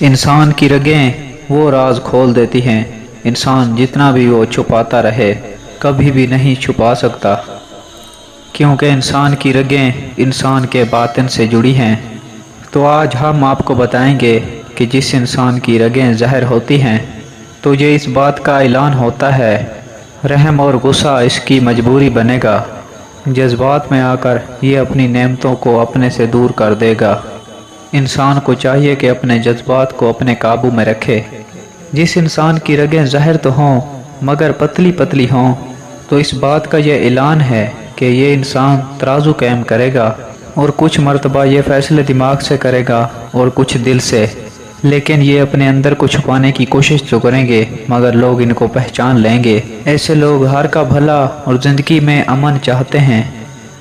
انسان کی رگیں وہ راز کھول دیتی ہیں، انسان جتنا بھی وہ چھپاتا رہے کبھی بھی نہیں چھپا سکتا، کیونکہ انسان کی رگیں انسان کے باطن سے جڑی ہیں۔ تو آج ہم آپ کو بتائیں گے کہ جس انسان کی رگیں زہر ہوتی ہیں تو یہ اس بات کا اعلان ہوتا ہے، رحم اور غصہ اس کی مجبوری بنے گا، جذبات میں آ کر یہ اپنی نعمتوں کو اپنے سے دور کر دے گا۔ انسان کو چاہیے کہ اپنے جذبات کو اپنے قابو میں رکھے۔ جس انسان کی رگیں زہر تو ہوں مگر پتلی پتلی ہوں، تو اس بات کا یہ اعلان ہے کہ یہ انسان ترازو قائم کرے گا، اور کچھ مرتبہ یہ فیصلے دماغ سے کرے گا اور کچھ دل سے، لیکن یہ اپنے اندر کو چھپانے کی کوشش تو کریں گے مگر لوگ ان کو پہچان لیں گے۔ ایسے لوگ ہر کا بھلا اور زندگی میں امن چاہتے ہیں،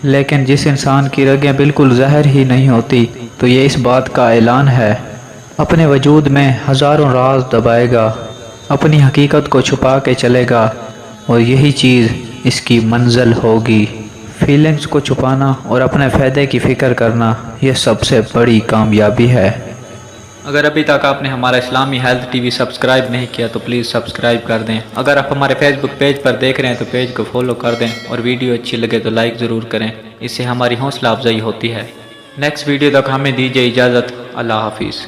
لیکن جس انسان کی رگیں بالکل زہر ہی نہیں ہوتی تو یہ اس بات کا اعلان ہے، اپنے وجود میں ہزاروں راز دبائے گا، اپنی حقیقت کو چھپا کے چلے گا، اور یہی چیز اس کی منزل ہوگی۔ فیلنگز کو چھپانا اور اپنے فائدے کی فکر کرنا یہ سب سے بڑی کامیابی ہے۔ اگر ابھی تک آپ نے ہمارا اسلامی ہیلتھ ٹی وی سبسکرائب نہیں کیا تو پلیز سبسکرائب کر دیں۔ اگر آپ ہمارے فیس بک پیج پر دیکھ رہے ہیں تو پیج کو فالو کر دیں، اور ویڈیو اچھی لگے تو لائک ضرور کریں، اس سے ہماری حوصلہ افزائی ہوتی ہے۔ نیکسٹ ویڈیو تک ہمیں دیجیے اجازت۔ اللہ حافظ۔